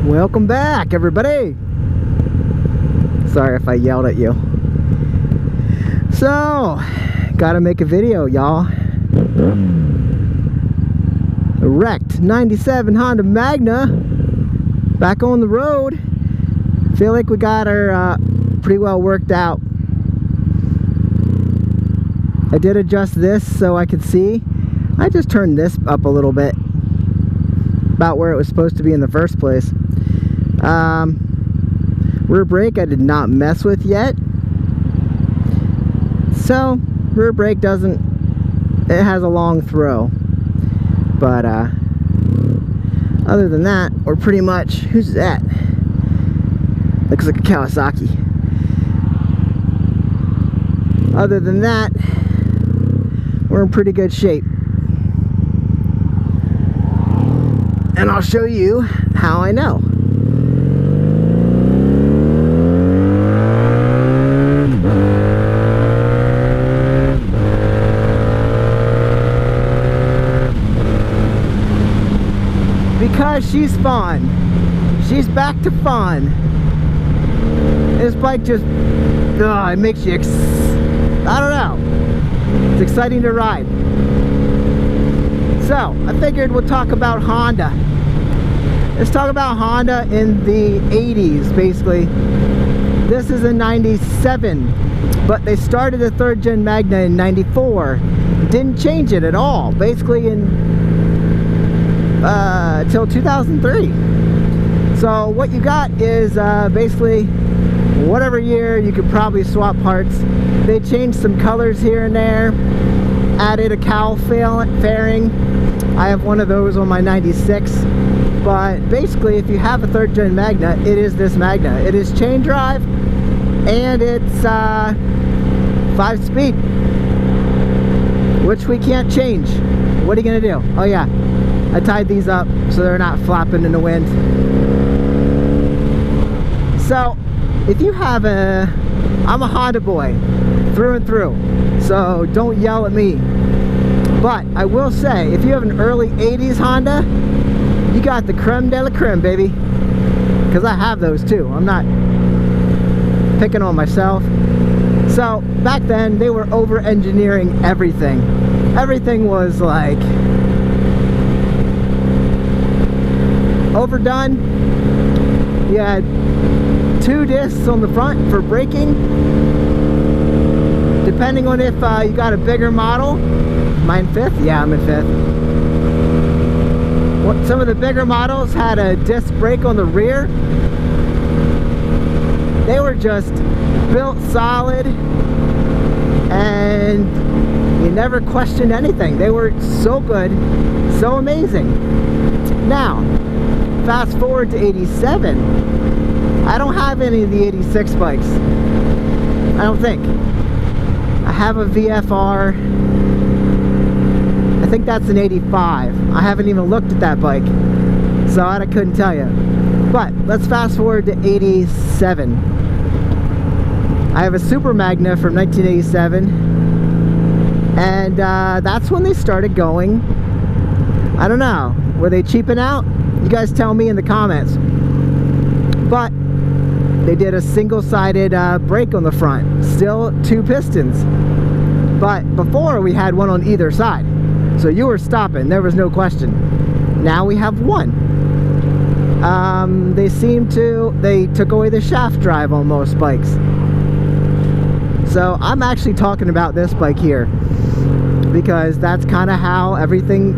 Welcome back, everybody. Sorry if I yelled at you. So, gotta make a video, y'all. A wrecked 97 Honda Magna back on the road. Feel like we got her pretty well worked out. I did adjust this so I could see. I just turned this up a little bit, about where it was supposed to be in the first place. Rear brake I did not mess with yet, so rear brake doesn't, it has a long throw, but other than that we're pretty much, who's that? Looks like a Kawasaki. Other than that, we're in pretty good shape, and I'll show you how I know. Because she's fun. She's back to fun. This bike just, it makes you, I don't know. It's exciting to ride. So, I figured we'll talk about Honda. Let's talk about Honda in the 80s, basically. This is a 97, but they started the 3rd gen Magna in 94. Didn't change it at all, basically until 2003. So what you got is basically whatever year you could probably swap parts. They changed some colors here and there, added a cowl fairing. I have one of those on my 96, but basically if you have a 3rd gen Magna, it is this Magna. It is chain drive and it's 5-speed, which we can't change. What are you gonna do? Oh yeah, I tied these up so they're not flapping in the wind. So if you have I'm a Honda boy through and through, so don't yell at me. But I will say, if you have an early 80s Honda, you got the creme de la creme, baby. Because I have those too. I'm not picking on myself. So back then they were over engineering everything. Everything was like overdone. You had 2 discs on the front for braking, depending on if you got a bigger model. Mine 5th? Yeah, I'm in 5th. Some of the bigger models had a disc brake on the rear. They were just built solid and you never questioned anything. They were so good, so amazing. Now, fast forward to 87. I don't have any of the 86 bikes. I don't think. I have a VFR. I think that's an 85. I haven't even looked at that bike, so I couldn't tell you. But let's fast forward to 87. I have a Super Magna from 1987, and that's when they started going. I don't know. Were they cheaping out? You guys tell me in the comments. But they did a single-sided brake on the front. Still 2 pistons. But before we had one on either side. So you were stopping. There was no question. Now we have one. They took away the shaft drive on most bikes. So I'm actually talking about this bike here, because that's kind of how everything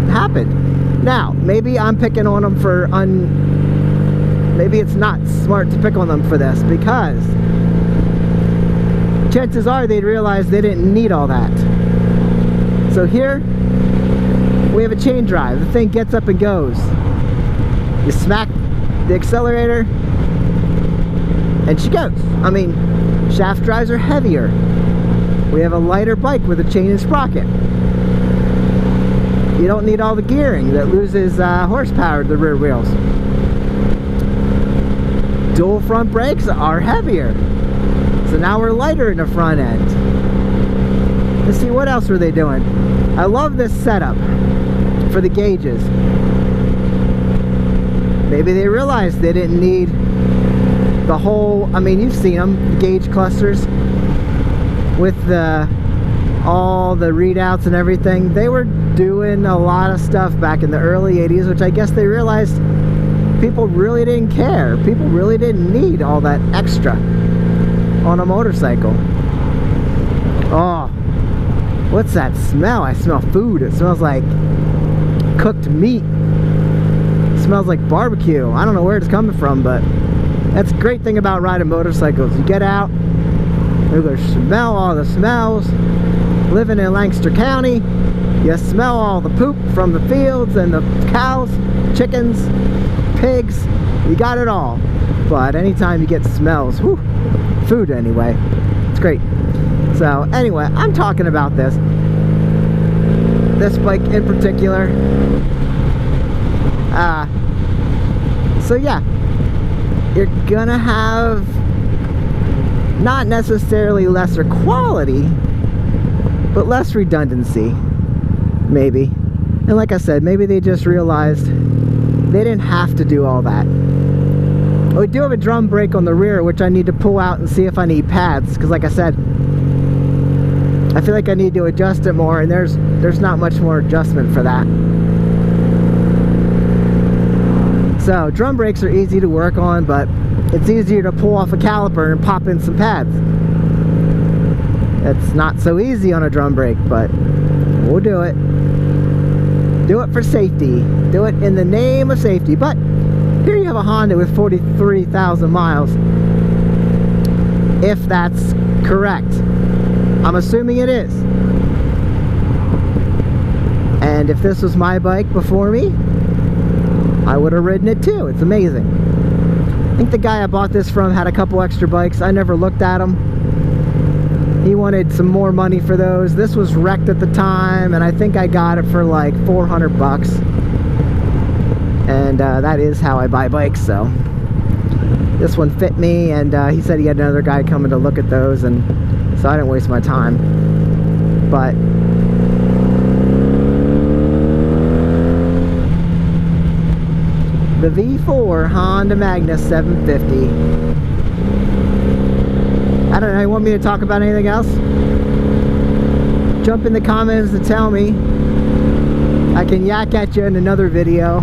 happened. Now, maybe I'm picking on them for maybe it's not smart to pick on them for this, because chances are they'd realize they didn't need all that. So here, we have a chain drive. The thing gets up and goes. You smack the accelerator, and she goes. I mean, shaft drives are heavier. We have a lighter bike with a chain and sprocket. You don't need all the gearing that loses horsepower to the rear wheels. Dual front brakes are heavier, so now we're lighter in the front end. Let's see, what else were they doing? I love this setup for the gauges. maybe they realized they didn't need the whole, I mean, you've seen them, the gauge clusters with all the readouts and everything. They were doing a lot of stuff back in the early 80s, which I guess they realized people really didn't care. People really didn't need all that extra on a motorcycle. Oh, what's that smell? I smell food. It smells like cooked meat. It smells like barbecue. I don't know where it's coming from, but that's a great thing about riding motorcycles. You get out, you go smell all the smells. Living in Lancaster County, you smell all the poop from the fields and the cows, chickens, pigs. You got it all. But anytime you get smells, whew, food anyway, it's great. So anyway, I'm talking about this bike in particular. So yeah, you're gonna have not necessarily lesser quality, but less redundancy, maybe. And like I said, maybe they just realized they didn't have to do all that. We do have a drum brake on the rear, which I need to pull out and see if I need pads, because like I said, I feel like I need to adjust it more, and there's not much more adjustment for that. So drum brakes are easy to work on, but it's easier to pull off a caliper and pop in some pads. It's not so easy on a drum brake, but we'll do it. Do it for safety. Do it in the name of safety. But here you have a Honda with 43,000 miles. If that's correct. I'm assuming it is. And if this was my bike before me, I would have ridden it too. It's amazing. I think the guy I bought this from had a couple extra bikes. I never looked at them. He wanted some more money for those. This was wrecked at the time, and I think I got it for like 400 bucks. And that is how I buy bikes, so. This one fit me, and he said he had another guy coming to look at those, and so I didn't waste my time. But the V4 Honda Magna 750. I don't know, you want me to talk about anything else? Jump in the comments to tell me. I can yak at you in another video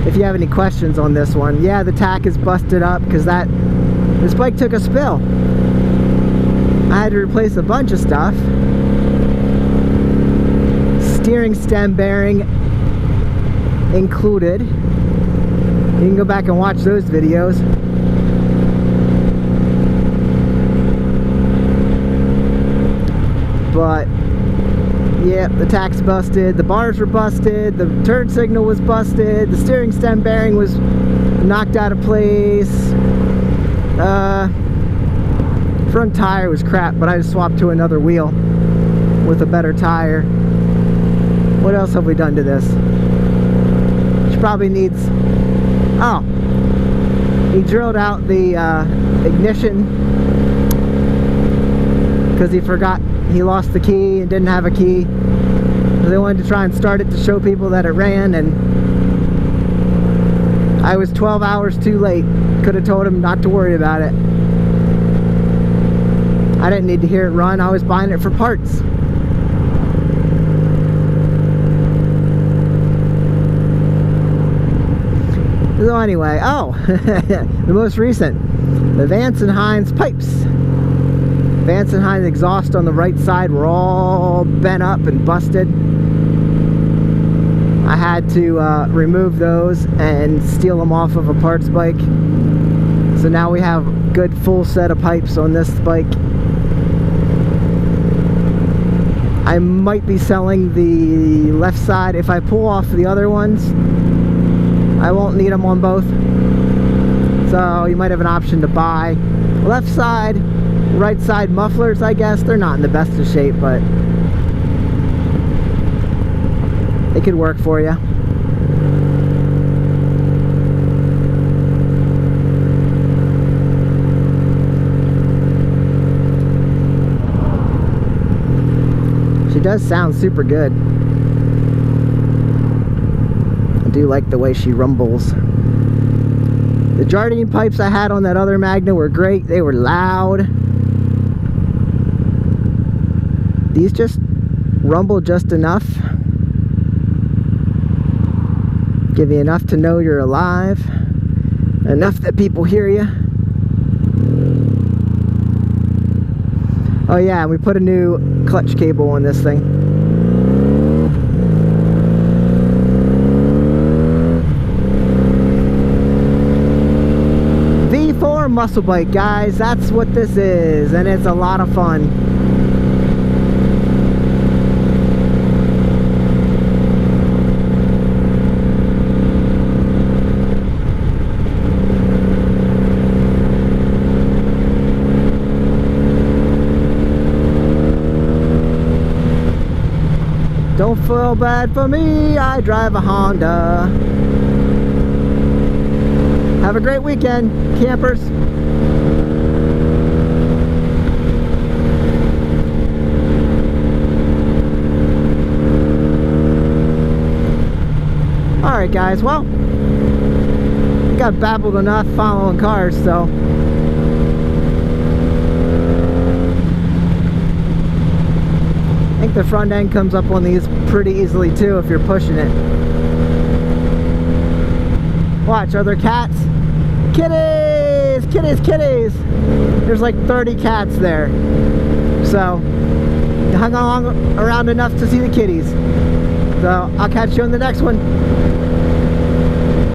if you have any questions on this one. Yeah, the tack is busted up because this bike took a spill. I had to replace a bunch of stuff. Steering stem bearing included. You can go back and watch those videos. But yeah, the tack's busted, the bars were busted, the turn signal was busted, the steering stem bearing was knocked out of place, front tire was crap, but I just swapped to another wheel with a better tire. What else have we done to this? Which probably needs, oh, he drilled out the ignition because he forgot. He lost the key and didn't have a key. So they wanted to try and start it to show people that it ran, and I was 12 hours too late. Could have told him not to worry about it. I didn't need to hear it run. I was buying it for parts. So anyway, oh, the most recent, the Vance & Hines pipes. Vance & Hines exhaust on the right side were all bent up and busted. I had to remove those and steal them off of a parts bike. So now we have a good full set of pipes on this bike. I might be selling the left side. If I pull off the other ones, I won't need them on both. So you might have an option to buy left side, right side mufflers, I guess. They're not in the best of shape, but they could work for you. She does sound super good. I do like the way she rumbles. The Jardine pipes I had on that other Magna were great. They were loud. These just rumble just enough. Give you enough to know you're alive. Enough that people hear you. Oh yeah, and we put a new clutch cable on this thing. V4 muscle bike, guys. That's what this is, and it's a lot of fun. Don't feel bad for me, I drive a Honda. Have a great weekend, campers. Alright guys, well, I got babbled enough following cars, so I think the front end comes up on these pretty easily too if you're pushing it. Watch, are there cats? Kitties! Kitties, kitties! There's like 30 cats there. So, you hung along around enough to see the kitties. So, I'll catch you on the next one.